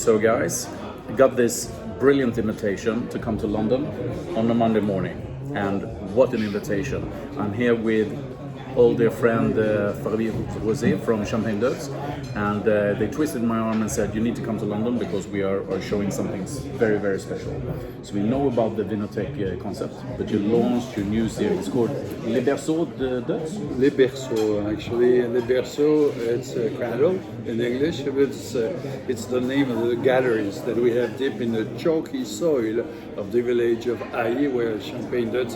So guys, I got this brilliant invitation to come to London on a Monday morning. And what an invitation. I'm here with old dear friend Fabrice Rousset from Champagne Deutz, and they twisted my arm and said, you need to come to London because we are showing something very, very special. So we know about the vinothèque concept, but you launched your new series called Les Berceaux de Deutz? Les Berceaux, actually. Les Berceaux, it's a cradle in English. It's the name of the galleries that we have deep in the chalky soil of the village of Ailly, where Champagne Deutz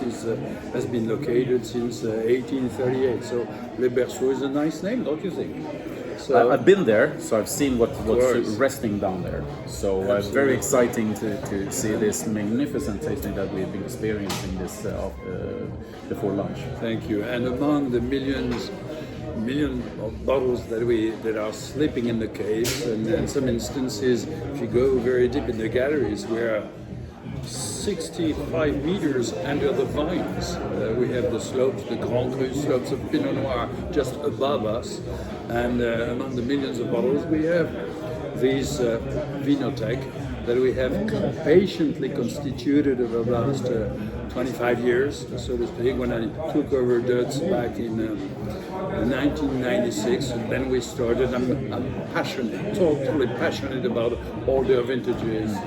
has been located since 1838. So Les Berceaux is a nice name, don't you think? So, I've been there, so I've seen what's resting down there. So it's very exciting to see this magnificent tasting that we've been experiencing this before lunch. Thank you. And among the million of bottles that are sleeping in the caves, and in some instances, if you go very deep in the galleries, we are 65 meters under the vines. We have the slopes, the Grand Cru slopes of Pinot Noir just above us, and among the millions of bottles we have these vinothèque that we have patiently constituted over the last 25 years, so to speak. When I took over Deutz back in 1996, and then we started. I'm passionate, totally passionate about all their vintages.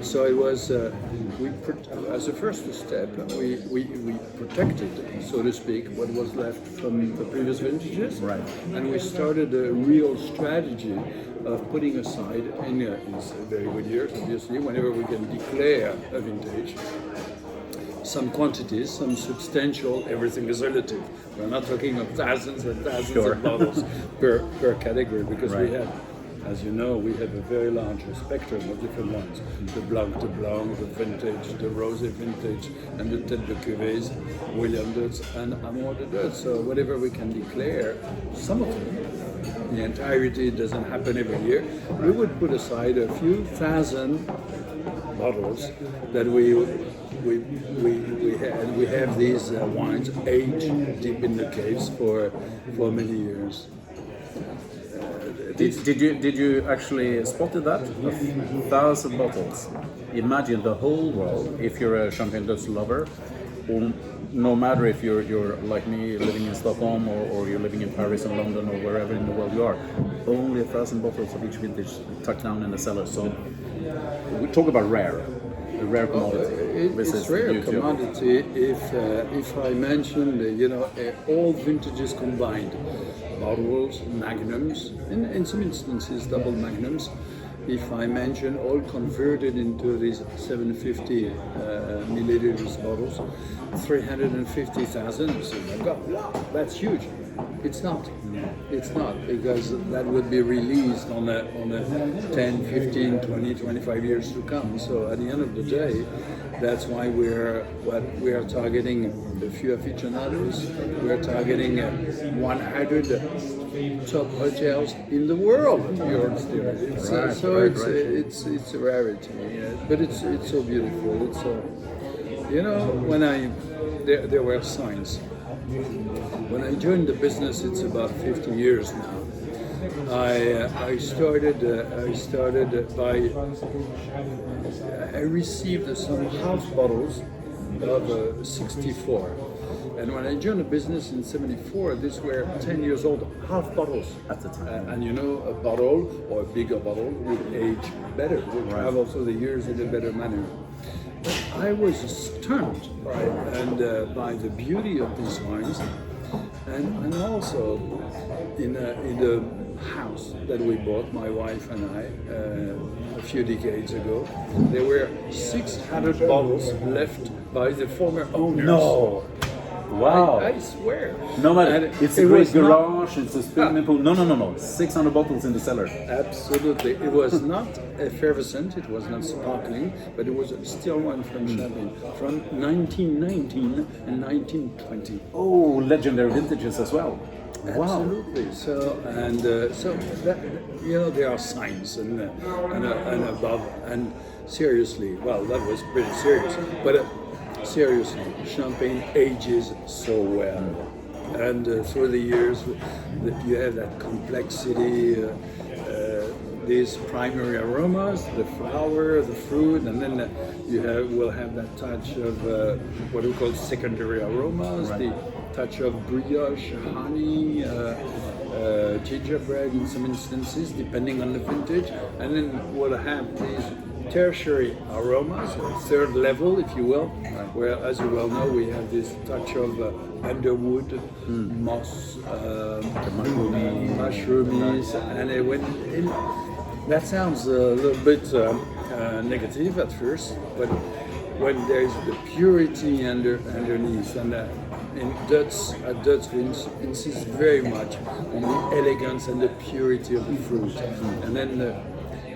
So it was, as a first step, we protected, so to speak, what was left from the previous vintages. Right. And we started a real strategy of putting aside, in very good years, obviously, whenever we can declare a vintage, some quantities, some substantial, everything is relative. We're not talking of thousands and thousands of bottles per category, because we have, as you know, we have a very large spectrum of different ones. The Blanc de Blanc, the Vintage, the Rosé Vintage, and the Tête de Cuvées, William Deutz, and Amour de Deutz. So whatever we can declare, some of them, the entirety doesn't happen every year, we would put aside a few thousand bottles that we have these wines aged deep in the caves for many years. Did you actually spotted that? 1,000 bottles. Imagine the whole world, if you're a Champagne Deutz lover, or no matter if you're like me, living in Stockholm, or you're living in Paris and London, or wherever in the world you are, only 1,000 bottles of each vintage tucked down in the cellar. So we talk about a rare commodity. It's rare commodity. If I mention, all vintages combined, bottles, magnums, in some instances double magnums. If I mention all converted into these 750 milliliters bottles, 350,000. So my God, wow, that's huge. It's not. It's not, because that would be released on a 10, 15, 20, 25 years to come. So at the end of the day, that's why we are targeting a few aficionados. We're targeting 100 top hotels in the world. It's a rarity, but it's so beautiful. It's there were signs. When I joined the business, it's about 50 years now. I received some half bottles of 64. And when I joined the business in 74, these were 10 years old, half bottles at the time. And a bottle, or a bigger bottle, would age better, would travel through the years in a better manner. But I was stunned by the beauty of these wines, and also in the house that we bought, my wife and I, a few decades ago, there were 600 bottles left by the former owners. No. Wow! I swear. No matter, it's a great garage, it's a swimming pool. No. 600 bottles in the cellar. Absolutely. It was not effervescent, it was not sparkling, but it was still one from Champagne, from 1919 and 1920. Oh, legendary vintages as well. Wow. Absolutely. So that, there are signs and above, and seriously, well, that was pretty serious, but. Seriously, Champagne ages so well, and through the years, you have that complexity, these primary aromas, the flower, the fruit, and then will have that touch of what we call secondary aromas, the touch of brioche, honey, gingerbread in some instances, depending on the vintage, and then we'll have these tertiary aromas, third level, if you will, where, as you well know, we have this touch of underwood, moss, mushroomies, and that sounds a little bit negative at first, but when there's the purity underneath, and at Deutz we insist very much on the elegance and the purity of the fruit, and then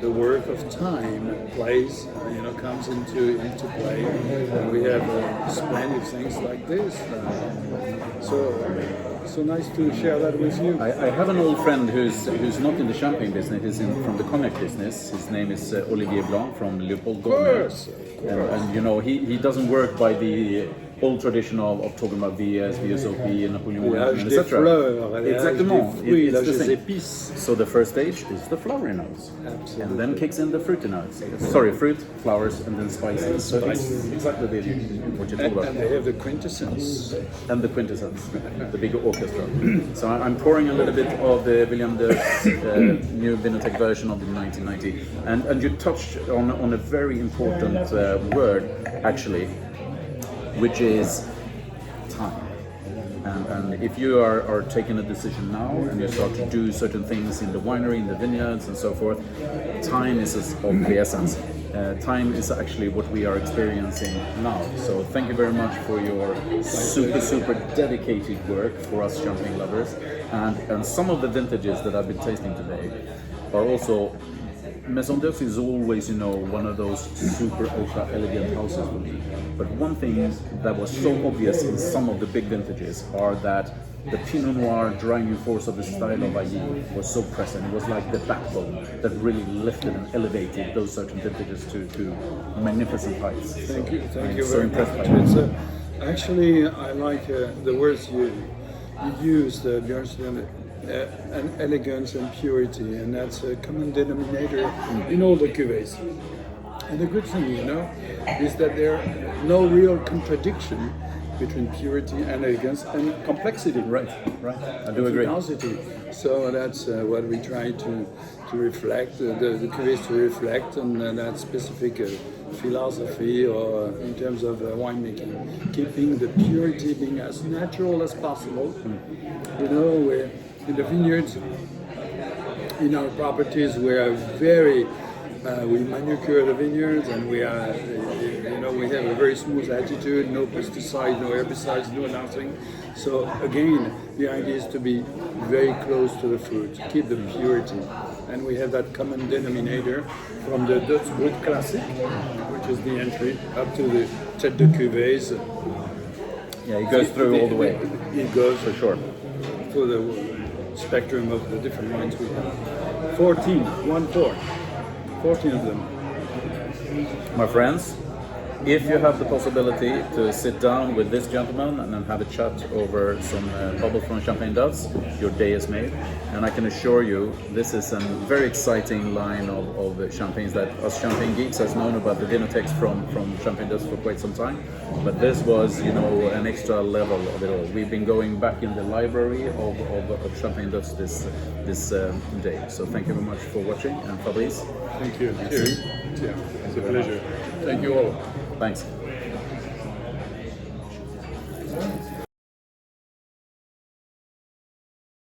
the work of time plays, comes into play, and we have splendid things like this. So nice to share that with you. I have an old friend who's not in the champagne business. He's from the cognac business. His name is Olivier Blanc from Leopold Gourmet. And he doesn't work by the old tradition of talking about VS, VSOP, Napoleon, etc. Exactement. It's the same. So the first stage is the flowery notes. Absolutely. And then kicks in the fruity notes. Sorry, fruit, flowers, and then spices. So it's exactly what you talk about. And they have the quintessence. And the quintessence, the big orchestra. So I'm pouring a little bit of the William de new vinothèque version of the 1990. And you touched on a very important word, actually, which is time. And if you are taking a decision now and you start to do certain things in the winery, in the vineyards and so forth, time is of the essence. Time is actually what we are experiencing now. So thank you very much for your super dedicated work for us champagne lovers. And some of the vintages that I've been tasting today are also, Maison Deutz is always, one of those super ultra elegant houses for me. But one thing that was so obvious in some of the big vintages are that the Pinot Noir driving force of the style of Ailly was so present. It was like the backbone that really lifted and elevated those certain vintages to magnificent heights. Thank you so very impressed much. by that. Actually, I like the words you used, Björnstierne. And elegance and purity, and that's a common denominator in all the cuvées. And the good thing, is that there are no real contradiction between purity and elegance and complexity. Right. I do agree. Finality. So that's what we try to reflect, the cuvées to reflect on that specific philosophy, or in terms of winemaking, keeping the purity being as natural as possible. In the vineyards, in our properties, we are very, we manicure the vineyards, and we are, we have a very smooth attitude, no pesticides, no herbicides, no nothing. So again, the idea is to be very close to the fruit, keep the purity. And we have that common denominator from the Deutz Brut Classic, which is the entry, up to the Tête de Cuvées. Yeah, it goes through all the way. It goes for sure. Through the spectrum of the different wines we have. 14 of them. My friends, if you have the possibility to sit down with this gentleman and then have a chat over some bubbles from Champagne Deutz, your day is made. And I can assure you, this is a very exciting line of champagnes that us champagne geeks has known about the vinothèques from Champagne Deutz for quite some time. But this was, an extra level of it all. We've been going back in the library of Champagne Deutz this day. So thank you very much for watching. And Fabrice. Thank you. Cheers. Yeah, it's a pleasure. Thank you all. Thanks.